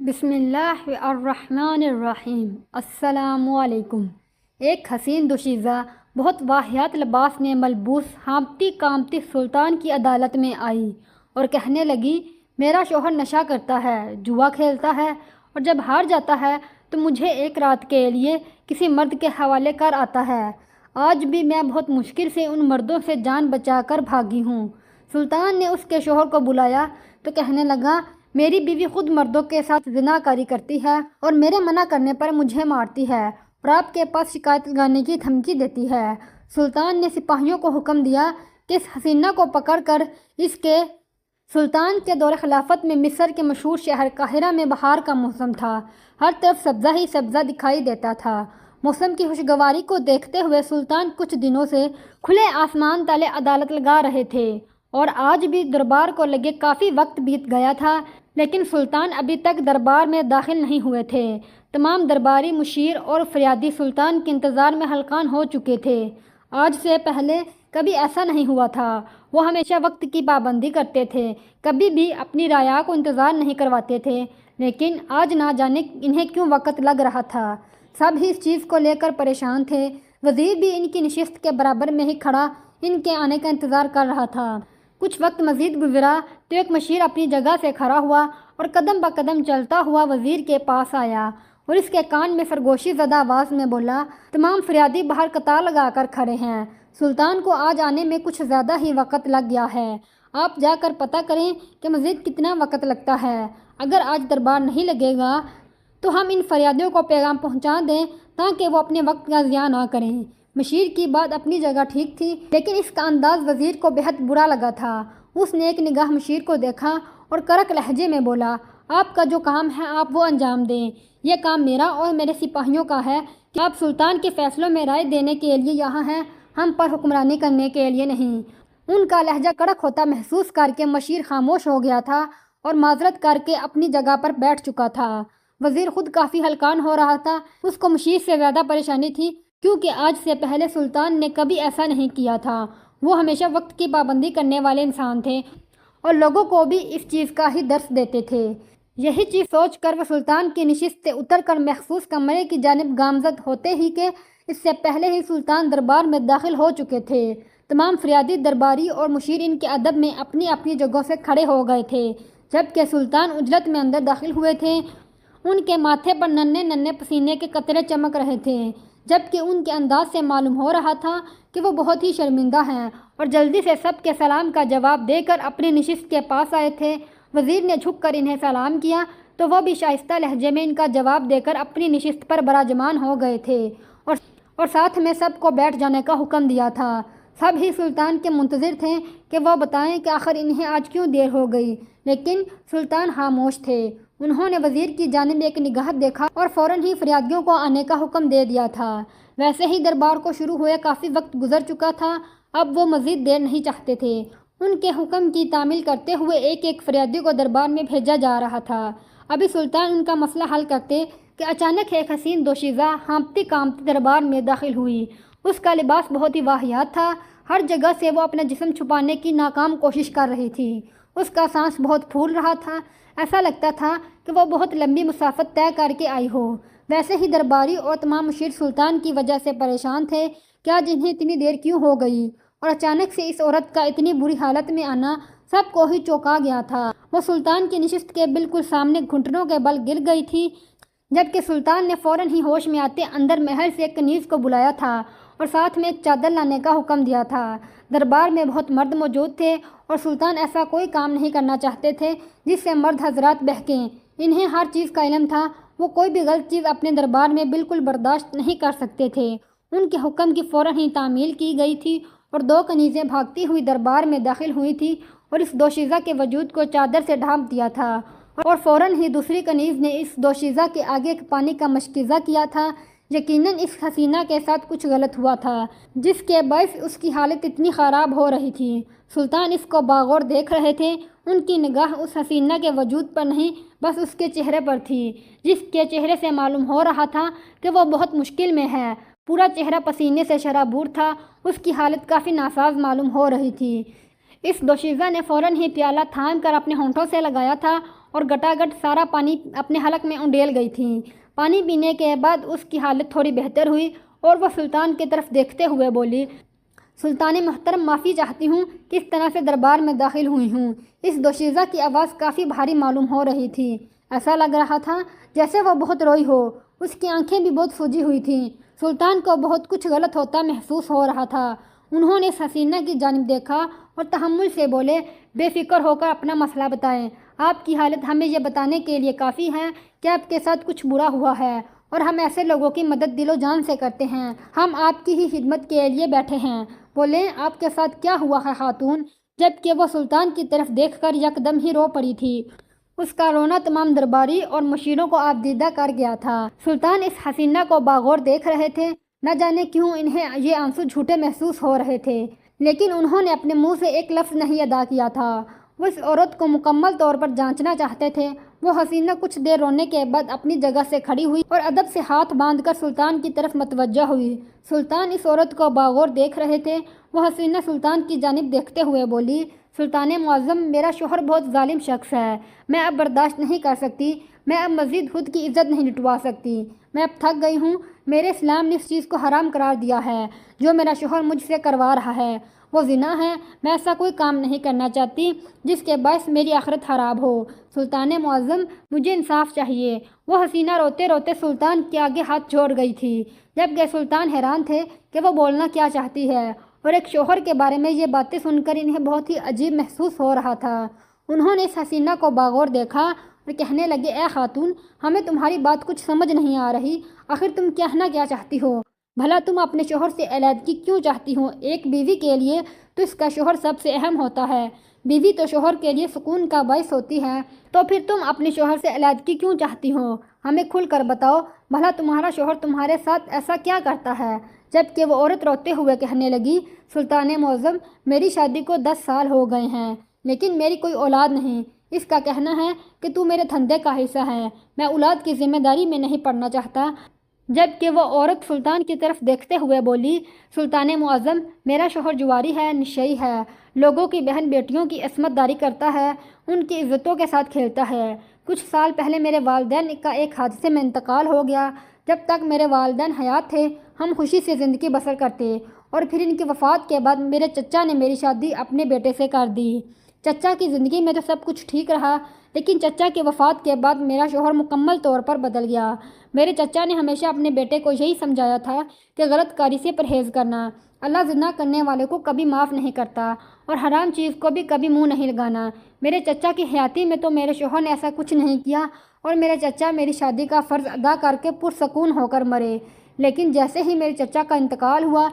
بسم اللہ الرحمن الرحیم۔ السلام علیکم۔ ایک حسین دوشیزہ بہت واہیات لباس میں ملبوس ہانپتی کانپتی سلطان کی عدالت میں آئی اور کہنے لگی، میرا شوہر نشہ کرتا ہے، جوا کھیلتا ہے اور جب ہار جاتا ہے تو مجھے ایک رات کے لیے کسی مرد کے حوالے کر آتا ہے۔ آج بھی میں بہت مشکل سے ان مردوں سے جان بچا کر بھاگی ہوں۔ سلطان نے اس کے شوہر کو بلایا تو کہنے لگا، میری بیوی خود مردوں کے ساتھ زنا کاری کرتی ہے اور میرے منع کرنے پر مجھے مارتی ہے اور آپ کے پاس شکایت لگانے کی دھمکی دیتی ہے۔ سلطان نے سپاہیوں کو حکم دیا کہ اس حسینہ کو پکڑ کر سلطان کے دور خلافت میں مصر کے مشہور شہر قاہرہ میں بہار کا موسم تھا۔ ہر طرف سبزہ ہی سبزہ دکھائی دیتا تھا۔ موسم کی خوشگواری کو دیکھتے ہوئے سلطان کچھ دنوں سے کھلے آسمان تلے عدالت لگا رہے تھے اور آج بھی دربار کو لگے کافی وقت بیت گیا تھا، لیکن سلطان ابھی تک دربار میں داخل نہیں ہوئے تھے۔ تمام درباری مشیر اور فریادی سلطان کے انتظار میں ہلکان ہو چکے تھے۔ آج سے پہلے کبھی ایسا نہیں ہوا تھا۔ وہ ہمیشہ وقت کی پابندی کرتے تھے، کبھی بھی اپنی رعایا کو انتظار نہیں کرواتے تھے، لیکن آج نہ جانے انہیں کیوں وقت لگ رہا تھا۔ سب ہی اس چیز کو لے کر پریشان تھے۔ وزیر بھی ان کی نشست کے برابر میں ہی کھڑا ان کے آنے کا انتظار کر رہا تھا۔ کچھ وقت مزید گزرا تو ایک مشیر اپنی جگہ سے کھڑا ہوا اور قدم بہ قدم چلتا ہوا وزیر کے پاس آیا اور اس کے کان میں سرگوشی زدہ آواز میں بولا، تمام فریادی باہر قطار لگا کر کھڑے ہیں۔ سلطان کو آج آنے میں کچھ زیادہ ہی وقت لگ گیا ہے۔ آپ جا کر پتہ کریں کہ مزید کتنا وقت لگتا ہے۔ اگر آج دربار نہیں لگے گا تو ہم ان فریادیوں کو پیغام پہنچا دیں تاکہ وہ اپنے وقت کا ضیاع نہ کریں۔ مشیر کی بات اپنی جگہ ٹھیک تھی، لیکن اس کا انداز وزیر کو بہت برا لگا تھا۔ اس نے ایک نگاہ مشیر کو دیکھا اور کڑک لہجے میں بولا، آپ کا جو کام ہے آپ وہ انجام دیں۔ یہ کام میرا اور میرے سپاہیوں کا ہے کہ آپ سلطان کے فیصلوں میں رائے دینے کے لیے یہاں ہیں، ہم پر حکمرانی کرنے کے لیے نہیں۔ ان کا لہجہ کڑک ہوتا محسوس کر کے مشیر خاموش ہو گیا تھا اور معذرت کر کے اپنی جگہ پر بیٹھ چکا تھا۔ وزیر خود کافی ہلکان ہو رہا تھا۔ اس کو مشیر سے زیادہ پریشانی تھی، کیونکہ آج سے پہلے سلطان نے کبھی ایسا نہیں کیا تھا۔ وہ ہمیشہ وقت کی پابندی کرنے والے انسان تھے اور لوگوں کو بھی اس چیز کا ہی درس دیتے تھے۔ یہی چیز سوچ کر وہ سلطان کی نشست سے اتر کر مخصوص کمرے کی جانب گامزد ہوتے ہی کہ اس سے پہلے ہی سلطان دربار میں داخل ہو چکے تھے۔ تمام فریادی درباری اور مشیر ان کے ادب میں اپنی اپنی جگہوں سے کھڑے ہو گئے تھے۔ جبکہ سلطان عجلت میں اندر داخل ہوئے تھے، ان کے ماتھے پر ننھے ننھے پسینے کے قطرے چمک رہے تھے، جبکہ ان کے انداز سے معلوم ہو رہا تھا کہ وہ بہت ہی شرمندہ ہیں اور جلدی سے سب کے سلام کا جواب دے کر اپنی نشست کے پاس آئے تھے۔ وزیر نے جھک کر انہیں سلام کیا تو وہ بھی شائستہ لہجے میں ان کا جواب دے کر اپنی نشست پر براجمان ہو گئے تھے اور ساتھ میں سب کو بیٹھ جانے کا حکم دیا تھا۔ سب ہی سلطان کے منتظر تھے کہ وہ بتائیں کہ آخر انہیں آج کیوں دیر ہو گئی، لیکن سلطان خاموش تھے۔ انہوں نے وزیر کی جانب ایک نگاہ دیکھا اور فوراً ہی فریادیوں کو آنے کا حکم دے دیا تھا۔ ویسے ہی دربار کو شروع ہوئے کافی وقت گزر چکا تھا، اب وہ مزید دیر نہیں چاہتے تھے۔ ان کے حکم کی تعمیل کرتے ہوئے ایک ایک فریادی کو دربار میں بھیجا جا رہا تھا۔ ابھی سلطان ان کا مسئلہ حل کرتے کہ اچانک ایک حسین دوشیزہ ہانپتی کانپتی دربار میں داخل ہوئی۔ اس کا لباس بہت ہی واہیات تھا، ہر جگہ سے وہ اپنا جسم چھپانے کی ناکام کوشش کر رہی تھی۔ اس کا سانس بہت پھول رہا تھا، ایسا لگتا تھا کہ وہ بہت لمبی مسافت طے کر کے آئی ہو۔ ویسے ہی درباری اور تمام مشیر سلطان کی وجہ سے پریشان تھے کہ آج انہیں اتنی دیر کیوں ہو گئی، اور اچانک سے اس عورت کا اتنی بری حالت میں آنا سب کو ہی چونکا گیا تھا۔ وہ سلطان کی نشست کے بالکل سامنے گھٹنوں کے بل گر گئی تھی، جبکہ سلطان نے فوراً ہی ہوش میں آتے اندر محل سے ایک کنیز کو بلایا تھا اور ساتھ میں ایک چادر لانے کا حکم دیا تھا۔ دربار میں بہت مرد موجود تھے اور سلطان ایسا کوئی کام نہیں کرنا چاہتے تھے جس سے مرد حضرات بہکیں۔ انہیں ہر چیز کا علم تھا، وہ کوئی بھی غلط چیز اپنے دربار میں بالکل برداشت نہیں کر سکتے تھے۔ ان کے حکم کی فوراً ہی تعمیل کی گئی تھی اور دو کنیزیں بھاگتی ہوئی دربار میں داخل ہوئی تھی اور اس دوشیزہ کے وجود کو چادر سے ڈھانپ دیا تھا، اور فوراً ہی دوسری کنیز نے اس دوشیزہ کے آگے ایک پانی کا مشکیزہ کیا تھا۔ یقیناً اس حسینہ کے ساتھ کچھ غلط ہوا تھا، جس کے باعث اس کی حالت اتنی خراب ہو رہی تھی۔ سلطان اس کو باغور دیکھ رہے تھے۔ ان کی نگاہ اس حسینہ کے وجود پر نہیں، بس اس کے چہرے پر تھی، جس کے چہرے سے معلوم ہو رہا تھا کہ وہ بہت مشکل میں ہے۔ پورا چہرہ پسینے سے شرابور تھا، اس کی حالت کافی ناساز معلوم ہو رہی تھی۔ اس دوشیزہ نے فوراً ہی پیالہ تھام کر اپنے ہونٹوں سے لگایا تھا اور گٹاگٹ سارا پانی اپنے حلق میں انڈیل گئی تھیں۔ پانی پینے کے بعد اس کی حالت تھوڑی بہتر ہوئی اور وہ سلطان کی طرف دیکھتے ہوئے بولی، سلطان محترم، معافی چاہتی ہوں کہ اس طرح سے دربار میں داخل ہوئی ہوں۔ اس دوشیزہ کی آواز کافی بھاری معلوم ہو رہی تھی۔ ایسا لگ رہا تھا جیسے وہ بہت روئی ہو۔ اس کی آنکھیں بھی بہت سوجی ہوئی تھیں۔ سلطان کو بہت کچھ غلط ہوتا محسوس ہو رہا تھا۔ انہوں نے اس حسینہ کی جانب دیکھا اور تحمل سے بولے، بے فکر ہو کر اپنا مسئلہ بتائیں۔ آپ کی حالت ہمیں یہ بتانے کے لیے کافی ہے کہ آپ کے ساتھ کچھ برا ہوا ہے، اور ہم ایسے لوگوں کی مدد دل و جان سے کرتے ہیں۔ ہم آپ کی ہی خدمت کے لیے بیٹھے ہیں۔ بولیں، آپ کے ساتھ کیا ہوا ہے خاتون؟ جبکہ وہ سلطان کی طرف دیکھ کر یکدم ہی رو پڑی تھی۔ اس کا رونا تمام درباری اور مشیروں کو آبدیدہ کر گیا تھا۔ سلطان اس حسینہ کو باغور دیکھ رہے تھے۔ نہ جانے کیوں انہیں یہ آنسو جھوٹے محسوس ہو رہے تھے، لیکن انہوں نے اپنے منہ سے ایک لفظ نہیں ادا کیا تھا۔ وہ اس عورت کو مکمل طور پر جانچنا چاہتے تھے۔ وہ حسینہ کچھ دیر رونے کے بعد اپنی جگہ سے کھڑی ہوئی اور ادب سے ہاتھ باندھ کر سلطان کی طرف متوجہ ہوئی۔ سلطان اس عورت کو باغور دیکھ رہے تھے۔ وہ حسینہ سلطان کی جانب دیکھتے ہوئے بولی، سلطان معظم، میرا شوہر بہت ظالم شخص ہے۔ میں اب برداشت نہیں کر سکتی۔ میں اب مزید خود کی عزت نہیں لٹوا سکتی۔ میں اب تھک گئی ہوں۔ میرے اسلام نے اس چیز کو حرام قرار دیا ہے جو میرا شوہر مجھ سے کروا رہا ہے، وہ زنا ہے۔ میں ایسا کوئی کام نہیں کرنا چاہتی جس کے باعث میری آخرت خراب ہو۔ سلطان معظم، مجھے انصاف چاہیے۔ وہ حسینہ روتے روتے سلطان کے آگے ہاتھ جوڑ گئی تھی، جبکہ سلطان حیران تھے کہ وہ بولنا کیا چاہتی ہے، اور ایک شوہر کے بارے میں یہ باتیں سن کر انہیں بہت ہی عجیب محسوس ہو رہا تھا۔ انہوں نے اس حسینہ کو باغور دیکھا اور کہنے لگے، اے خاتون، ہمیں تمہاری بات کچھ سمجھ نہیں آ رہی۔ آخر تم کہنا کیا چاہتی ہو؟ بھلا تم اپنے شوہر سے علیحدگی کیوں چاہتی ہو؟ ایک بیوی کے لیے تو اس کا شوہر سب سے اہم ہوتا ہے۔ بیوی تو شوہر کے لیے سکون کا باعث ہوتی ہے، تو پھر تم اپنے شوہر سے علیحدگی کیوں چاہتی ہو؟ ہمیں کھل کر بتاؤ، بھلا تمہارا شوہر تمہارے ساتھ ایسا کیا کرتا ہے؟ جبکہ وہ عورت روتے ہوئے کہنے لگی، سلطان معظم، میری شادی کو 10 سال ہو گئے ہیں، لیکن میری کوئی اولاد نہیں۔ اس کا کہنا ہے کہ تو میرے دھندے کا حصہ ہے۔ میں اولاد کی ذمہ داری میں نہیں پڑنا چاہتا۔ جبکہ وہ عورت سلطان کی طرف دیکھتے ہوئے بولی، سلطان معظم، میرا شوہر جواری ہے، نشئی ہے، لوگوں کی بہن بیٹیوں کی عصمت داری کرتا ہے، ان کی عزتوں کے ساتھ کھیلتا ہے۔ کچھ سال پہلے میرے والدین کا ایک حادثے میں انتقال ہو گیا۔ جب تک میرے والدین حیات تھے ہم خوشی سے زندگی بسر کرتے، اور پھر ان کی وفات کے بعد میرے چچا نے میری شادی اپنے بیٹے سے کر دی۔ چچا کی زندگی میں تو سب کچھ ٹھیک رہا، لیکن چچا کی وفات کے بعد میرا شوہر مکمل طور پر بدل گیا۔ میرے چچا نے ہمیشہ اپنے بیٹے کو یہی سمجھایا تھا کہ غلط کاری سے پرہیز کرنا۔ اللہ زنا کرنے والے کو کبھی معاف نہیں کرتا، اور حرام چیز کو بھی کبھی منہ نہیں لگانا۔ میرے چچا کی حیاتی میں تو میرے شوہر نے ایسا کچھ نہیں کیا، اور میرے چچا میری شادی کا فرض ادا کر کے پرسکون ہو کر مرے۔ لیکن جیسے ہی میرے چچا کا انتقال ہوا،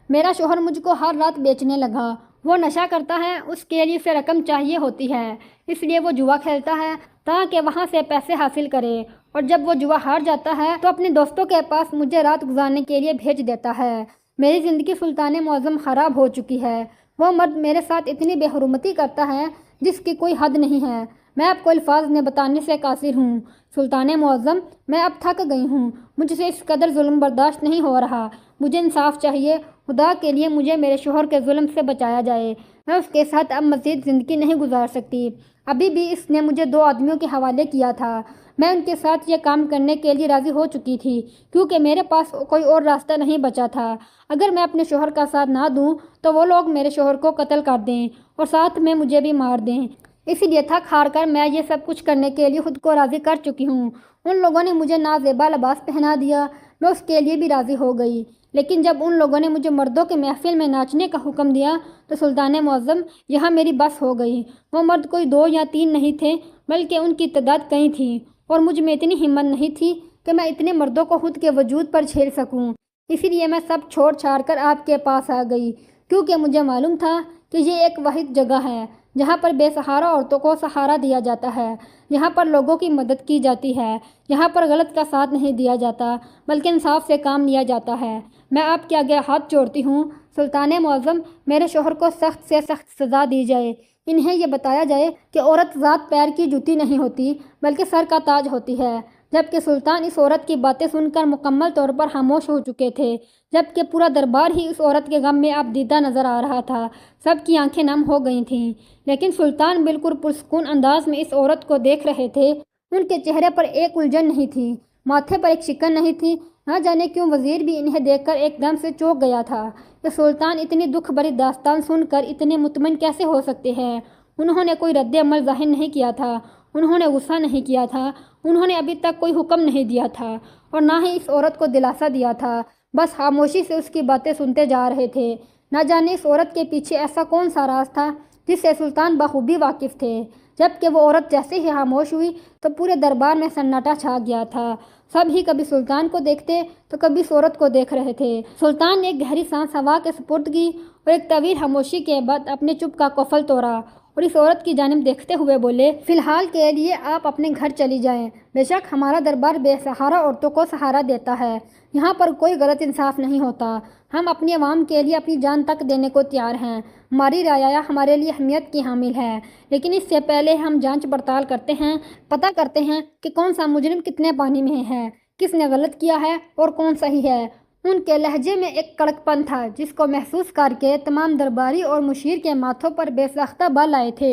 میرا شوہر مجھ کو ہر رات بیچنے لگا۔ وہ نشہ کرتا ہے، اس کے لیے اسے رقم چاہیے ہوتی ہے، اس لیے وہ جوا کھیلتا ہے تاکہ وہاں سے پیسے حاصل کرے، اور جب وہ جوا ہار جاتا ہے تو اپنے دوستوں کے پاس مجھے رات گزارنے کے لیے بھیج دیتا ہے۔ میری زندگی سلطان معظم خراب ہو چکی ہے۔ وہ مرد میرے ساتھ اتنی بے حرمتی کرتا ہے جس کی کوئی حد نہیں ہے۔ میں آپ کو الفاظ میں بتانے سے قاصر ہوں۔ سلطان معظم، میں اب تھک گئی ہوں، مجھ سے اس قدر ظلم برداشت نہیں ہو رہا۔ مجھے انصاف چاہیے، خدا کے لیے مجھے میرے شوہر کے ظلم سے بچایا جائے۔ میں اس کے ساتھ اب مزید زندگی نہیں گزار سکتی۔ ابھی بھی اس نے مجھے 2 آدمیوں کے حوالے کیا تھا۔ میں ان کے ساتھ یہ کام کرنے کے لیے راضی ہو چکی تھی، کیونکہ میرے پاس کوئی اور راستہ نہیں بچا تھا۔ اگر میں اپنے شوہر کا ساتھ نہ دوں تو وہ لوگ میرے شوہر کو قتل کر دیں اور ساتھ میں مجھے بھی مار دیں۔ اس لیے تھک ہار کر میں یہ سب کچھ کرنے کے لیے خود کو راضی کر چکی ہوں۔ ان لوگوں نے مجھے نازیبا لباس پہنا دیا، میں اس کے لیے بھی راضی ہو گئی، لیکن جب ان لوگوں نے مجھے مردوں کے محفل میں ناچنے کا حکم دیا تو سلطان معظم، یہاں میری بس ہو گئی۔ وہ مرد کوئی 2 یا 3 نہیں تھے، بلکہ ان کی تعداد کئی تھی، اور مجھ میں اتنی ہمت نہیں تھی کہ میں اتنے مردوں کو خود کے وجود پر جھیل سکوں۔ اسی لیے میں سب چھوڑ چھاڑ کر آپ کے پاس آ گئی، کیونکہ مجھے معلوم تھا کہ یہ ایک واحد جگہ ہے جہاں پر بے سہارا عورتوں کو سہارا دیا جاتا ہے، یہاں پر لوگوں کی مدد کی جاتی ہے، یہاں پر غلط کا ساتھ نہیں دیا جاتا بلکہ انصاف سے کام لیا جاتا ہے۔ میں آپ کے آگے ہاتھ جوڑتی ہوں، سلطان معظم، میرے شوہر کو سخت سے سخت سزا دی جائے۔ انہیں یہ بتایا جائے کہ عورت ذات پیر کی جوتی نہیں ہوتی بلکہ سر کا تاج ہوتی ہے۔ جبکہ سلطان اس عورت کی باتیں سن کر مکمل طور پر خاموش ہو چکے تھے، جبکہ پورا دربار ہی اس عورت کے غم میں اب دیدہ نظر آ رہا تھا۔ سب کی آنکھیں نم ہو گئی تھیں، لیکن سلطان بالکل پرسکون انداز میں اس عورت کو دیکھ رہے تھے۔ ان کے چہرے پر ایک الجھن نہیں تھی، ماتھے پر ایک شکن نہیں تھی۔ نہ جانے کیوں وزیر بھی انہیں دیکھ کر ایک دم سے چونک گیا تھا کہ سلطان اتنی دکھ بھری داستان سن کر اتنے مطمئن کیسے ہو سکتے ہیں۔ انہوں نے کوئی رد عمل ظاہر نہیں کیا تھا، انہوں نے غصہ نہیں کیا تھا، انہوں نے ابھی تک کوئی حکم نہیں دیا تھا اور نہ ہی اس عورت کو دلاسا دیا تھا، بس خاموشی سے اس کی باتیں سنتے جا رہے تھے۔ نہ جانے اس عورت کے پیچھے ایسا کون سا راز تھا جس سے سلطان بخوبی واقف تھے۔ جبکہ وہ عورت جیسے ہی خاموش ہوئی تو پورے دربار میں سناٹا چھا گیا تھا۔ سب ہی کبھی سلطان کو دیکھتے تو کبھی اس عورت کو دیکھ رہے تھے۔ سلطان نے ایک گہری سانس ہوا کے سپرد کی اور ایک طویل خاموشی کے بعد اپنے چپ کا قفل توڑا اور اس عورت کی جانب دیکھتے ہوئے بولے، فی الحال کے لیے آپ اپنے گھر چلی جائیں۔ بے شک ہمارا دربار بے سہارا عورتوں کو سہارا دیتا ہے، یہاں پر کوئی غلط انصاف نہیں ہوتا۔ ہم اپنی عوام کے لیے اپنی جان تک دینے کو تیار ہیں، ہماری رعایا ہمارے لیے اہمیت کی حامل ہے، لیکن اس سے پہلے ہم جانچ پڑتال کرتے ہیں، پتہ کرتے ہیں کہ کون سا مجرم کتنے پانی میں ہے، کس نے غلط کیا ہے اور کون صحیح ہے۔ ان کے لہجے میں ایک کڑک پن تھا جس کو محسوس کر کے تمام درباری اور مشیر کے ماتھوں پر بے ساختہ بال آئے تھے۔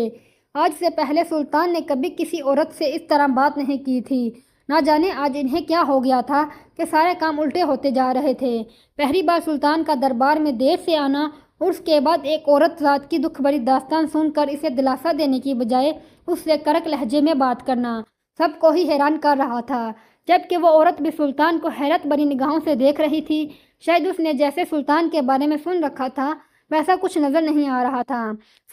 آج سے پہلے سلطان نے کبھی کسی عورت سے اس طرح بات نہیں کی تھی۔ نہ جانے آج انہیں کیا ہو گیا تھا کہ سارے کام الٹے ہوتے جا رہے تھے۔ پہلی بار سلطان کا دربار میں دیر سے آنا اور اس کے بعد ایک عورت ذات کی دکھ بھری داستان سن کر اسے دلاسا دینے کی بجائے اس سے کڑک لہجے میں بات کرنا سب کو ہی حیران کر رہا تھا۔ جبکہ وہ عورت بھی سلطان کو حیرت بھری نگاہوں سے دیکھ رہی تھی، شاید اس نے جیسے سلطان کے بارے میں سن رکھا تھا ویسا کچھ نظر نہیں آ رہا تھا۔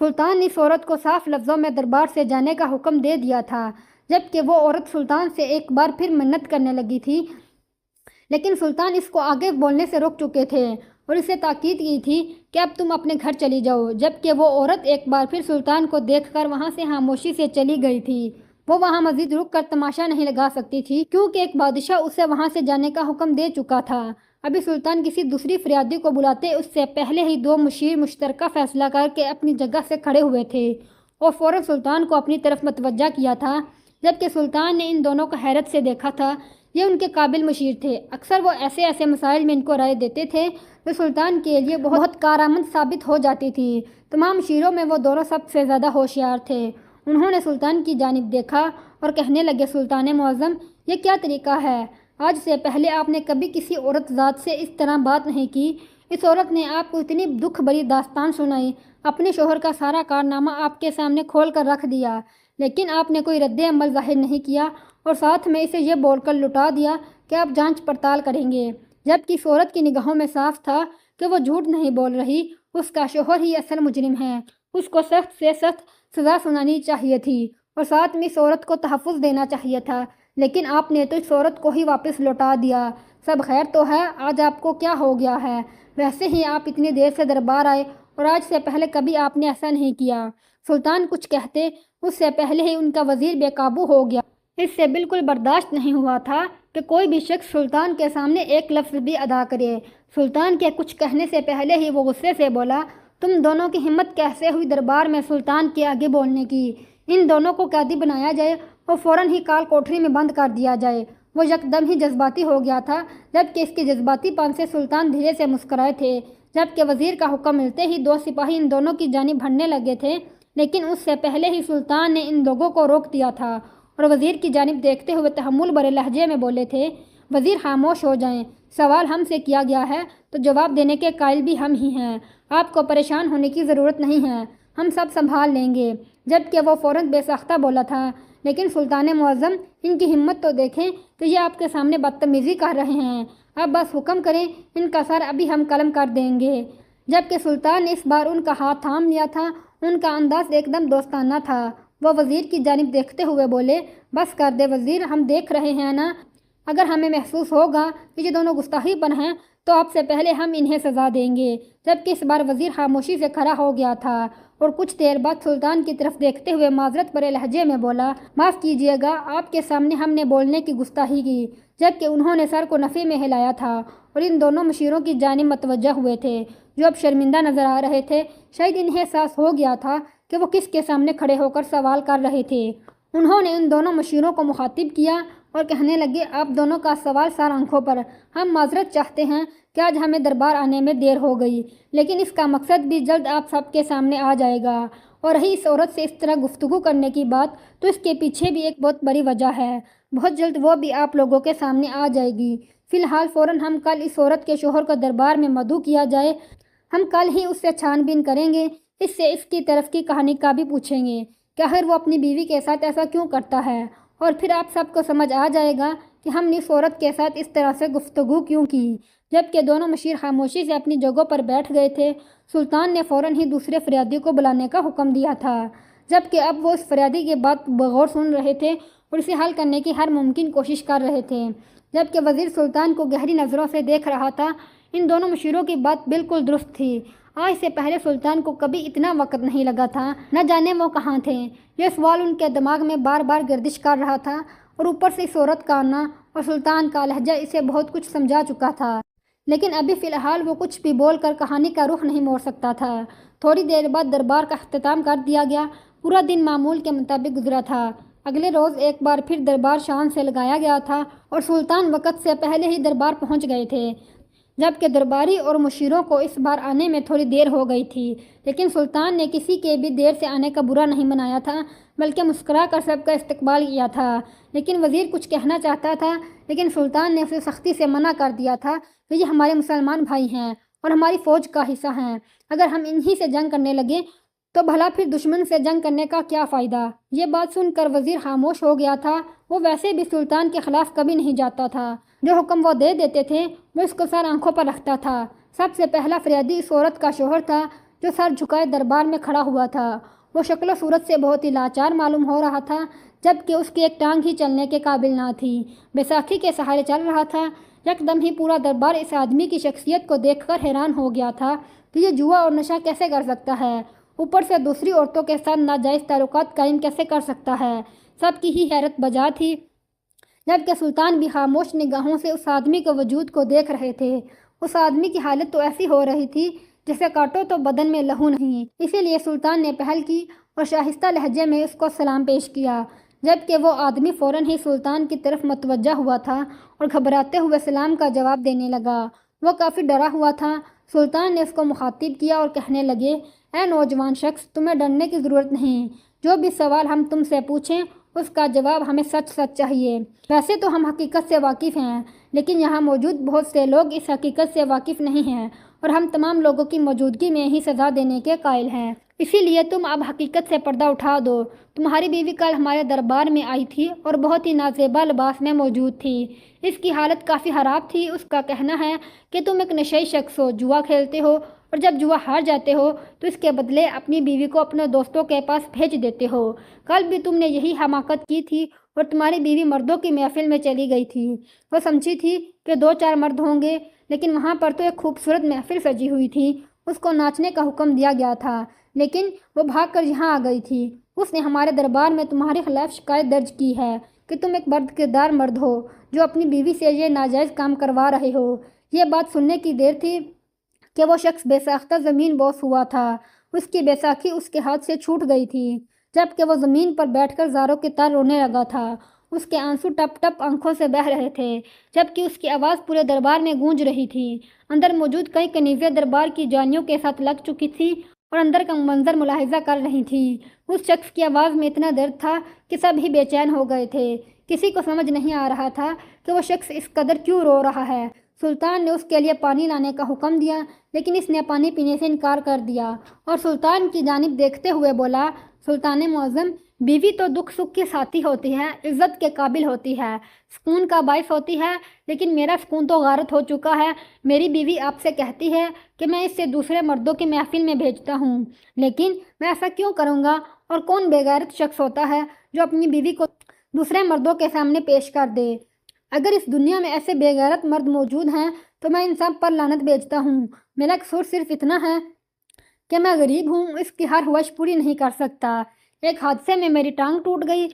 سلطان نے اس عورت کو صاف لفظوں میں دربار سے جانے کا حکم دے دیا تھا، جبکہ وہ عورت سلطان سے ایک بار پھر منت کرنے لگی تھی، لیکن سلطان اس کو آگے بولنے سے روک چکے تھے اور اسے تاکید کی تھی کہ اب تم اپنے گھر چلی جاؤ۔ جبکہ وہ عورت ایک بار پھر سلطان کو دیکھ کر وہاں سے خاموشی سے چلی گئی تھی۔ وہ وہاں مزید رک کر تماشا نہیں لگا سکتی تھی کیونکہ ایک بادشاہ اسے وہاں سے جانے کا حکم دے چکا تھا۔ ابھی سلطان کسی دوسری فریادی کو بلاتے اس سے پہلے ہی دو مشیر مشترکہ فیصلہ کر کے اپنی جگہ سے کھڑے ہوئے تھے اور فوراً سلطان کو اپنی طرف متوجہ کیا تھا۔ جبکہ سلطان نے ان دونوں کو حیرت سے دیکھا تھا، یہ ان کے قابل مشیر تھے، اکثر وہ ایسے مسائل میں ان کو رائے دیتے تھے جو سلطان کے لیے بہت کارآمد ثابت ہو جاتی تھی۔ تمام مشیروں میں وہ دونوں سب سے زیادہ ہوشیار تھے۔ انہوں نے سلطان کی جانب دیکھا اور کہنے لگے، سلطان معظم، یہ کیا طریقہ ہے؟ آج سے پہلے آپ نے کبھی کسی عورت ذات سے اس طرح بات نہیں کی۔ اس عورت نے آپ کو اتنی دکھ بھری داستان سنائی، اپنے شوہر کا سارا کارنامہ آپ کے سامنے کھول کر رکھ دیا، لیکن آپ نے کوئی رد عمل ظاہر نہیں کیا اور ساتھ میں اسے یہ بول کر لٹا دیا کہ آپ جانچ پڑتال کریں گے، جبکہ اس عورت کی نگاہوں میں صاف تھا کہ وہ جھوٹ نہیں بول رہی، اس کا شوہر ہی اصل مجرم ہے، اس کو سخت سے سخت سزا سنانی چاہیے تھی اور ساتھ میں اس عورت کو تحفظ دینا چاہیے تھا، لیکن آپ نے تو اس عورت کو ہی واپس لوٹا دیا۔ سب خیر تو ہے؟ آج آپ کو کیا ہو گیا ہے؟ ویسے ہی آپ اتنی دیر سے دربار آئے اور آج سے پہلے کبھی آپ نے ایسا نہیں کیا۔ سلطان کچھ کہتے اس سے پہلے ہی ان کا وزیر بے قابو ہو گیا۔ اس سے بالکل برداشت نہیں ہوا تھا کہ کوئی بھی شخص سلطان کے سامنے ایک لفظ بھی ادا کرے۔ سلطان کے کچھ کہنے سے پہلے ہی وہ غصے سے بولا، تم دونوں کی ہمت کیسے ہوئی دربار میں سلطان کے آگے بولنے کی؟ ان دونوں کو قیدی بنایا جائے اور فوراً ہی کال کوٹری میں بند کر دیا جائے۔ وہ یکدم ہی جذباتی ہو گیا تھا، جبکہ اس کے جذباتی پن سے سلطان دھیرے سے مسکرائے تھے۔ جبکہ وزیر کا حکم ملتے ہی دو سپاہی ان دونوں کی جانب بڑھنے لگے تھے، لیکن اس سے پہلے ہی سلطان نے ان لوگوں کو روک دیا تھا اور وزیر کی جانب دیکھتے ہوئے تحمل بھرے لہجے میں بولے تھے، وزیر خاموش ہو جائیں، سوال ہم سے کیا گیا ہے تو جواب دینے کے قائل بھی ہم ہی ہیں، آپ کو پریشان ہونے کی ضرورت نہیں ہے، ہم سب سنبھال لیں گے۔ جبکہ وہ فوراً بے ساختہ بولا تھا، لیکن سلطان معظم، ان کی ہمت تو دیکھیں کہ یہ آپ کے سامنے بدتمیزی کر رہے ہیں، اب بس حکم کریں، ان کا سر ابھی ہم قلم کر دیں گے۔ جبکہ سلطان نے اس بار ان کا ہاتھ تھام لیا تھا، ان کا انداز ایک دم دوستانہ تھا۔ وہ وزیر کی جانب دیکھتے ہوئے بولے، بس کر دے وزیر، ہم دیکھ رہے ہیں نا، اگر ہمیں محسوس ہوگا کہ یہ دونوں گستاخی پن ہیں تو آپ سے پہلے ہم انہیں سزا دیں گے۔ جبکہ اس بار وزیر خاموشی سے کھڑا ہو گیا تھا اور کچھ دیر بعد سلطان کی طرف دیکھتے ہوئے معذرت بھرے لہجے میں بولا، معاف کیجیے گا، آپ کے سامنے ہم نے بولنے کی گستاخی کی۔ جبکہ انہوں نے سر کو نفی میں ہلایا تھا اور ان دونوں مشیروں کی جانب متوجہ ہوئے تھے جو اب شرمندہ نظر آ رہے تھے۔ شاید انہیں احساس ہو گیا تھا کہ وہ کس کے سامنے کھڑے ہو کر سوال کر رہے تھے۔ انہوں نے ان دونوں مشیروں کو مخاطب کیا اور کہنے لگے آپ دونوں کا سوال سار آنکھوں پر، ہم معذرت چاہتے ہیں کہ آج ہمیں دربار آنے میں دیر ہو گئی، لیکن اس کا مقصد بھی جلد آپ سب کے سامنے آ جائے گا۔ اور رہی اس عورت سے اس طرح گفتگو کرنے کی بات، تو اس کے پیچھے بھی ایک بہت بڑی وجہ ہے، بہت جلد وہ بھی آپ لوگوں کے سامنے آ جائے گی۔ فی الحال فوراً ہم کل اس عورت کے شوہر کو دربار میں مدعو کیا جائے، ہم کل ہی اس سے چھان بین کریں گے، اس سے اس کی طرف کی کہانی کا بھی پوچھیں گے کہ آخر وہ اپنی بیوی کے ساتھ ایسا کیوں کرتا ہے، اور پھر آپ سب کو سمجھ آ جائے گا کہ ہم نے اس عورت کے ساتھ اس طرح سے گفتگو کیوں کی۔ جبکہ دونوں مشیر خاموشی سے اپنی جگہوں پر بیٹھ گئے تھے، سلطان نے فوراً ہی دوسرے فریادی کو بلانے کا حکم دیا تھا، جبکہ اب وہ اس فریادی کی بات بغور سن رہے تھے اور اسے حل کرنے کی ہر ممکن کوشش کر رہے تھے۔ جبکہ وزیر سلطان کو گہری نظروں سے دیکھ رہا تھا۔ ان دونوں مشیروں کی بات بالکل درست تھی۔ آج سے پہلے سلطان کو کبھی اتنا وقت نہیں لگا تھا، نہ جانے وہ کہاں تھے۔ یہ سوال ان کے دماغ میں بار بار گردش کر رہا تھا، اور اوپر سے اس عورت کا آنا اور سلطان کا لہجہ اسے بہت کچھ سمجھا چکا تھا، لیکن ابھی فی الحال وہ کچھ بھی بول کر کہانی کا رخ نہیں موڑ سکتا تھا۔ تھوڑی دیر بعد دربار کا اختتام کر دیا گیا۔ پورا دن معمول کے مطابق گزرا تھا۔ اگلے روز ایک بار پھر دربار شان سے لگایا گیا تھا، اور سلطان وقت سے پہلے ہی دربار پہنچ گئے تھے۔ جبکہ درباری اور مشیروں کو اس بار آنے میں تھوڑی دیر ہو گئی تھی، لیکن سلطان نے کسی کے بھی دیر سے آنے کا برا نہیں منایا تھا، بلکہ مسکرا کر سب کا استقبال کیا تھا۔ لیکن وزیر کچھ کہنا چاہتا تھا، لیکن سلطان نے اسے سختی سے منع کر دیا تھا کہ یہ ہمارے مسلمان بھائی ہیں اور ہماری فوج کا حصہ ہیں، اگر ہم انہی سے جنگ کرنے لگے تو بھلا پھر دشمن سے جنگ کرنے کا کیا فائدہ۔ یہ بات سن کر وزیر خاموش ہو گیا تھا۔ وہ ویسے بھی سلطان کے خلاف کبھی نہیں جاتا تھا، جو حکم وہ دے دیتے تھے وہ اس کو سر آنکھوں پر رکھتا تھا۔ سب سے پہلا فریادی اس عورت کا شوہر تھا، جو سر جھکائے دربار میں کھڑا ہوا تھا۔ وہ شکل و صورت سے بہت ہی لاچار معلوم ہو رہا تھا، جبکہ اس کی ایک ٹانگ ہی چلنے کے قابل نہ تھی، بیساکھی کے سہارے چل رہا تھا۔ یکدم ہی پورا دربار اس آدمی کی شخصیت کو دیکھ کر حیران ہو گیا تھا کہ یہ جوا اور نشہ کیسے کر سکتا ہے، اوپر سے دوسری عورتوں کے ساتھ ناجائز تعلقات قائم کیسے کر سکتا ہے۔ سب کی ہی حیرت بجا تھی، جبکہ سلطان بھی خاموش نگاہوں سے اس آدمی کے وجود کو دیکھ رہے تھے۔ اس آدمی کی حالت تو ایسی ہو رہی تھی جیسے کاٹو تو بدن میں لہو نہیں۔ اسی لیے سلطان نے پہل کی اور شائستہ لہجے میں اس کو سلام پیش کیا، جبکہ وہ آدمی فوراً ہی سلطان کی طرف متوجہ ہوا تھا اور گھبراتے ہوئے سلام کا جواب دینے لگا۔ وہ کافی ڈرا ہوا تھا۔ سلطان نے اس کو مخاطب کیا اور کہنے لگے، اے نوجوان شخص، تمہیں ڈرنے کی ضرورت نہیں۔ جو بھی سوال ہم تم سے پوچھیں اس کا جواب ہمیں سچ سچ چاہیے۔ ویسے تو ہم حقیقت سے واقف ہیں، لیکن یہاں موجود بہت سے لوگ اس حقیقت سے واقف نہیں ہیں، اور ہم تمام لوگوں کی موجودگی میں ہی سزا دینے کے قائل ہیں۔ اسی لیے تم اب حقیقت سے پردہ اٹھا دو۔ تمہاری بیوی کل ہمارے دربار میں آئی تھی اور بہت ہی نازیبا لباس میں موجود تھی۔ اس کی حالت کافی خراب تھی۔ اس کا کہنا ہے کہ تم ایک نشئی شخص ہو، جوا کھیلتے ہو، اور جب جوا ہار جاتے ہو تو اس کے بدلے اپنی بیوی کو اپنے دوستوں کے پاس بھیج دیتے ہو۔ کل بھی تم نے یہی حماقت کی تھی اور تمہاری بیوی مردوں کی محفل میں چلی گئی تھی۔ وہ سمجھی تھی کہ 2-4 مرد ہوں گے، لیکن وہاں پر تو ایک خوبصورت محفل سجی ہوئی تھی۔ اس کو ناچنے کا حکم دیا گیا تھا، لیکن وہ بھاگ کر یہاں آ گئی تھی۔ اس نے ہمارے دربار میں تمہارے خلاف شکایت درج کی ہے کہ تم ایک بد کردار مرد ہو، جو اپنی بیوی سے یہ ناجائز کام کروا رہے ہو۔ یہ بات سننے کی دیر تھی کہ وہ شخص بے ساختہ زمین بوس ہوا تھا۔ اس کی بیساکھی اس کے ہاتھ سے چھوٹ گئی تھی، جبکہ وہ زمین پر بیٹھ کر زاروں کی طرح رونے لگا تھا۔ اس کے آنسو ٹپ ٹپ آنکھوں سے بہہ رہے تھے، جبکہ اس کی آواز پورے دربار میں گونج رہی تھی۔ اندر موجود کئی کنیزیں دربار کی جانیوں کے ساتھ لگ چکی تھی اور اندر کا منظر ملاحظہ کر رہی تھی۔ اس شخص کی آواز میں اتنا درد تھا کہ سب ہی بے چین ہو گئے تھے۔ کسی کو سمجھ نہیں آ رہا تھا کہ وہ شخص اس قدر کیوں رو رہا ہے۔ سلطان نے اس کے لیے پانی لانے کا حکم دیا، لیکن اس نے پانی پینے سے انکار کر دیا اور سلطان کی جانب دیکھتے ہوئے بولا، سلطان معظم، بیوی تو دکھ سکھ کی ساتھی ہوتی ہے، عزت کے قابل ہوتی ہے، سکون کا باعث ہوتی ہے، لیکن میرا سکون تو غارت ہو چکا ہے۔ میری بیوی آپ سے کہتی ہے کہ میں اس سے دوسرے مردوں کی محفل میں بھیجتا ہوں، لیکن میں ایسا کیوں کروں گا؟ اور کون بے غیرت شخص ہوتا ہے جو اپنی بیوی کو دوسرے مردوں کے سامنے پیش کر دے؟ اگر اس دنیا میں ایسے بے غیرت مرد موجود ہیں تو میں ان سب پر لعنت بھیجتا ہوں۔ میرا قصور صرف اتنا ہے کہ میں غریب ہوں، اس کی ہر خواہش پوری نہیں کر سکتا۔ ایک حادثے میں میری ٹانگ ٹوٹ گئی،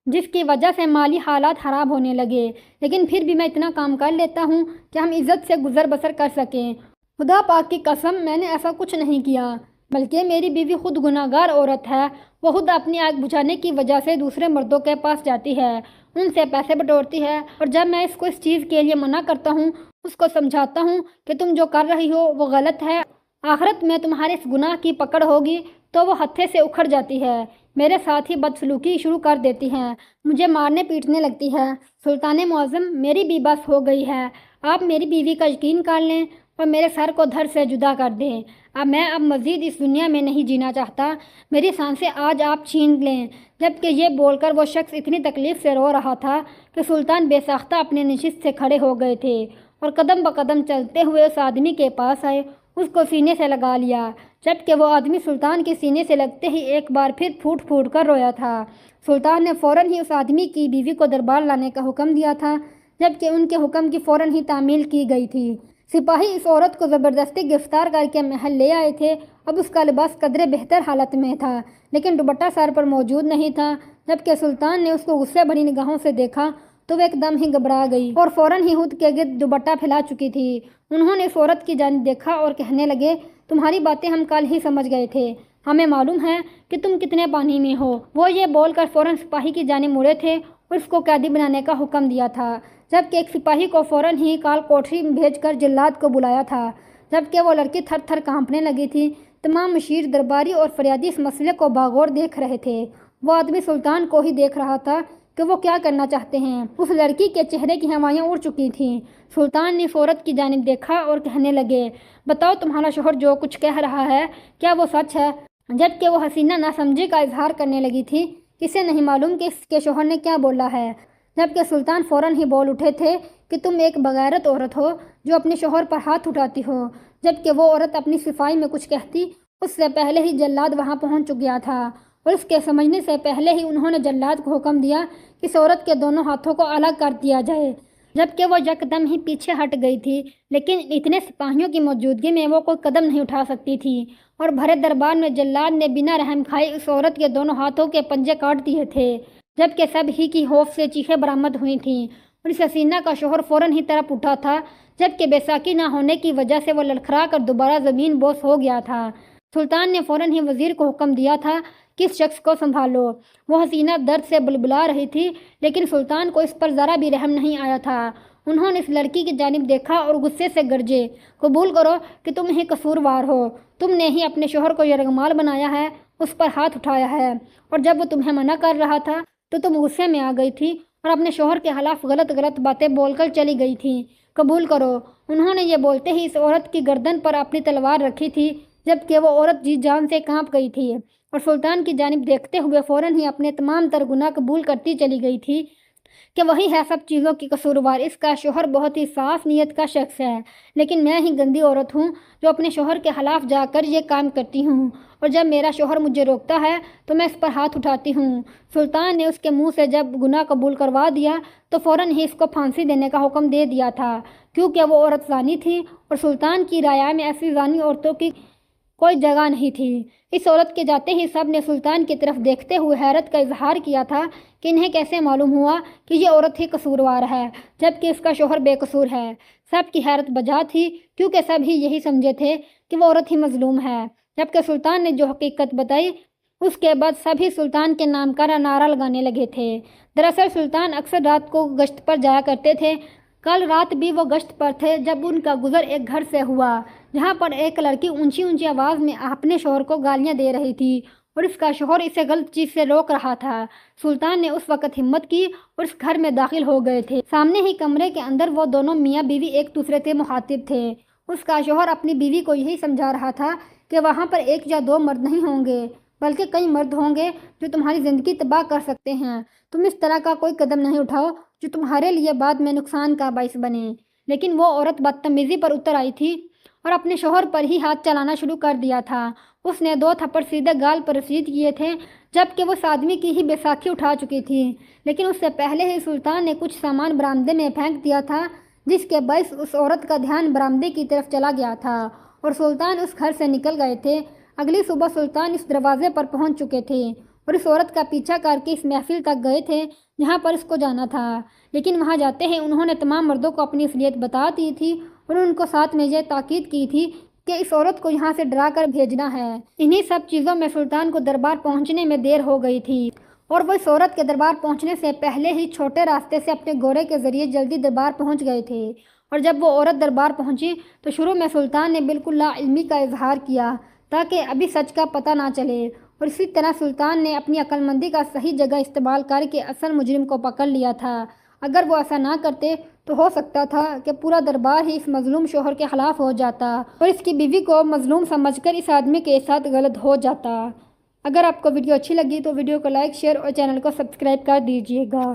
جس کی وجہ سے مالی حالات خراب ہونے لگے، لیکن پھر بھی میں اتنا کام کر لیتا ہوں کہ ہم عزت سے گزر بسر کر سکیں۔ خدا پاک کی قسم، میں نے ایسا کچھ نہیں کیا، بلکہ میری بیوی خود گناہگار عورت ہے۔ وہ خود اپنی آگ بجھانے کی وجہ سے دوسرے مردوں کے پاس جاتی ہے ان سے پیسے بٹورتی ہے، اور جب میں اس کو اس چیز کے لیے منع کرتا ہوں، اس کو سمجھاتا ہوں کہ تم جو کر رہی ہو وہ غلط ہے، آخرت میں تمہارے اس گناہ کی پکڑ ہوگی، تو وہ ہتھے سے اکھڑ جاتی ہے، میرے ساتھ ہی بدسلوکی شروع کر دیتی ہے، مجھے مارنے پیٹنے لگتی ہے۔ سلطان معظم، میری بھی بس ہو گئی ہے، آپ میری بیوی کا یقین کر لیں اور میرے سر کو دھڑ سے جدا کر دیں، میں اب مزید اس دنیا میں نہیں جینا چاہتا، میری سانسیں آج آپ چھین لیں۔ جبکہ یہ بول کر وہ شخص اتنی تکلیف سے رو رہا تھا کہ سلطان بے ساختہ اپنے نشست سے کھڑے ہو گئے تھے اور قدم بقدم چلتے ہوئے اس آدمی کے پاس آئے، اس کو سینے سے لگا لیا، جبکہ وہ آدمی سلطان کے سینے سے لگتے ہی ایک بار پھر پھوٹ پھوٹ کر رویا تھا۔ سلطان نے فوراً ہی اس آدمی کی بیوی کو دربار لانے کا حکم دیا تھا، جبکہ ان کے حکم کی فوراً ہی تعمیل کی گئی تھی۔ سپاہی اس عورت کو زبردستی گرفتار کر کے محل لے آئے تھے۔ اب اس کا لباس قدرے بہتر حالت میں تھا، لیکن دوپٹہ سر پر موجود نہیں تھا۔ جبکہ سلطان نے اس کو غصے بھری نگاہوں سے دیکھا تو وہ ایک دم ہی گھبرا گئی اور فوراً ہی خود کے گرد دوپٹہ پھیلا چکی تھی۔ انہوں نے اس عورت کی جانب دیکھا اور کہنے لگے، تمہاری باتیں ہم کل ہی سمجھ گئے تھے، ہمیں معلوم ہے کہ تم کتنے پانی میں ہو۔ وہ یہ بول کر فوراً سپاہی کی جانب مڑے تھے اور اس کو قیدی بنانے کا حکم دیا تھا، جبکہ ایک سپاہی کو فوراً ہی کال کوٹری بھیج کر جلاد کو بلایا تھا۔ جبکہ وہ لڑکی تھر تھر کانپنے لگی تھی۔ تمام مشیر، درباری اور فریادی اس مسئلے کو باغور دیکھ رہے تھے۔ وہ آدمی سلطان کو ہی دیکھ رہا تھا کہ وہ کیا کرنا چاہتے ہیں۔ اس لڑکی کے چہرے کی ہوائیں اڑ چکی تھیں۔ سلطان نے اس عورت کی جانب دیکھا اور کہنے لگے، بتاؤ تمہارا شوہر جو کچھ کہہ رہا ہے کیا وہ سچ ہے؟ جبکہ وہ حسینہ ناسمجھی کا اظہار کرنے لگی تھی، کسے نہیں معلوم کہ اس کے شوہر نے کیا بولا ہے۔ جبکہ سلطان فوراً ہی بول اٹھے تھے کہ تم ایک بغیرت عورت ہو جو اپنے شوہر پر ہاتھ اٹھاتی ہو۔ جبکہ وہ عورت اپنی صفائی میں کچھ کہتی، اس سے پہلے ہی جلاد وہاں پہنچ گیا تھا، اور اس کے سمجھنے سے پہلے ہی انہوں نے جلاد کو حکم دیا کہ اس عورت کے دونوں ہاتھوں کو الگ کر دیا جائے۔ جبکہ وہ یکدم ہی پیچھے ہٹ گئی تھی، لیکن اتنے سپاہیوں کی موجودگی میں وہ کوئی قدم نہیں اٹھا سکتی تھی، اور بھرے دربار میں جلاد نے بنا رحم کھائے اس عورت کے دونوں ہاتھوں کے پنجے کاٹ دیے تھے۔ جبکہ سب ہی کی خوف سے چیخیں برآمد ہوئی تھیں، اور اس حسینہ کا شوہر فوراً ہی تڑپ اٹھا تھا، جبکہ بیساکھی نہ ہونے کی وجہ سے وہ لڑکھڑا کر دوبارہ زمین بوس ہو گیا تھا۔ سلطان نے فوراً ہی وزیر کو حکم دیا تھا کہ اس شخص کو سنبھالو۔ وہ حسینہ درد سے بلبلا رہی تھی، لیکن سلطان کو اس پر ذرا بھی رحم نہیں آیا تھا۔ انہوں نے اس لڑکی کی جانب دیکھا اور غصے سے گرجے، قبول کرو کہ تم ہی قصوروار ہو، تم نے ہی اپنے شوہر کو یرغمال بنایا ہے، اس پر ہاتھ اٹھایا ہے، اور جب وہ تمہیں منع کر رہا تھا تو تم غصے میں آ گئی تھی اور اپنے شوہر کے خلاف غلط غلط باتیں بول کر چلی گئی تھی، قبول کرو۔ انہوں نے یہ بولتے ہی اس عورت کی گردن پر اپنی تلوار رکھی تھی، جبکہ وہ عورت جی جان سے کانپ گئی تھی اور سلطان کی جانب دیکھتے ہوئے فوراً ہی اپنے تمام تر گناہ قبول کرتی چلی گئی تھی کہ وہی ہے سب چیزوں کی قصوروار، اس کا شوہر بہت ہی صاف نیت کا شخص ہے، لیکن میں ہی گندی عورت ہوں جو اپنے شوہر کے خلاف جا کر یہ کام کرتی ہوں، اور جب میرا شوہر مجھے روکتا ہے تو میں اس پر ہاتھ اٹھاتی ہوں۔ سلطان نے اس کے منہ سے جب گناہ قبول کروا دیا تو فوراً ہی اس کو پھانسی دینے کا حکم دے دیا تھا، کیونکہ وہ عورت زانی تھی اور سلطان کی رعایا میں ایسی زانی عورتوں کی کوئی جگہ نہیں تھی۔ اس عورت کے جاتے ہی سب نے سلطان کی طرف دیکھتے ہوئے حیرت کا اظہار کیا تھا کہ انہیں کیسے معلوم ہوا کہ یہ عورت ہی قصوروار ہے، جبکہ اس کا شوہر بے قصور ہے۔ سب کی حیرت بجا تھی، کیونکہ سب ہی یہی سمجھے تھے کہ وہ عورت ہی مظلوم ہے۔ جبکہ سلطان نے جو حقیقت بتائی، اس کے بعد سبھی سلطان کے نام کا نعرہ لگانے لگے تھے۔ دراصل سلطان اکثر رات کو گشت پر جایا کرتے تھے۔ کل رات بھی وہ گشت پر تھے جب ان کا گزر ایک گھر سے ہوا جہاں پر ایک لڑکی اونچی اونچی آواز میں اپنے شوہر کو گالیاں دے رہی تھی اور اس کا شوہر اسے غلط چیز سے روک رہا تھا۔ سلطان نے اس وقت ہمت کی اور اس گھر میں داخل ہو گئے تھے۔ سامنے ہی کمرے کے اندر وہ دونوں میاں بیوی ایک دوسرے سے مخاطب تھے۔ اس کا شوہر اپنی بیوی کو یہی سمجھا رہا تھا کہ وہاں پر ایک یا دو مرد نہیں ہوں گے، بلکہ کئی مرد ہوں گے جو تمہاری زندگی تباہ کر سکتے ہیں۔ تم اس طرح کا کوئی قدم نہیں اٹھاؤ جو تمہارے لیے بعد میں نقصان کا باعث بنے۔ لیکن وہ عورت بدتمیزی پر اتر آئی تھی اور اپنے شوہر پر ہی ہاتھ چلانا شروع کر دیا تھا۔ اس نے 2 تھپڑ سیدھے گال پر رسید کیے تھے، جبکہ وہ اس آدمی کی ہی بیساکھی اٹھا چکی تھی، لیکن اس سے پہلے ہی سلطان نے کچھ سامان برآمدے میں پھینک دیا تھا، جس کے باعث اس عورت کا دھیان برآمدے کی طرف چلا گیا تھا اور سلطان اس گھر سے نکل گئے تھے۔ اگلی صبح سلطان اس دروازے پر پہنچ چکے تھے اور اس عورت کا پیچھا کر کے اس محفل تک گئے تھے جہاں پر اس کو جانا تھا، لیکن وہاں جاتے ہی انہوں نے تمام مردوں کو اپنی اصلیت بتا دی تھی اور ان کو ساتھ میں یہ تاکید کی تھی کہ اس عورت کو یہاں سے ڈرا کر بھیجنا ہے۔ انہی سب چیزوں میں سلطان کو دربار پہنچنے میں دیر ہو گئی تھی اور وہ اس عورت کے دربار پہنچنے سے پہلے ہی چھوٹے راستے سے اپنے گھوڑے کے ذریعے جلدی دربار پہنچ گئے تھے۔ اور جب وہ عورت دربار پہنچی تو شروع میں سلطان نے بالکل لا علمی کا اظہار کیا تاکہ ابھی سچ کا پتہ نہ چلے، اور اسی طرح سلطان نے اپنی عقل مندی کا صحیح جگہ استعمال کر کے اصل مجرم کو پکڑ لیا تھا۔ اگر وہ ایسا نہ کرتے تو ہو سکتا تھا کہ پورا دربار ہی اس مظلوم شوہر کے خلاف ہو جاتا اور اس کی بیوی کو مظلوم سمجھ کر اس آدمی کے ساتھ غلط ہو جاتا۔ اگر آپ کو ویڈیو اچھی لگی تو ویڈیو کو لائک، شیئر اور چینل کو سبسکرائب کر دیجیے گا۔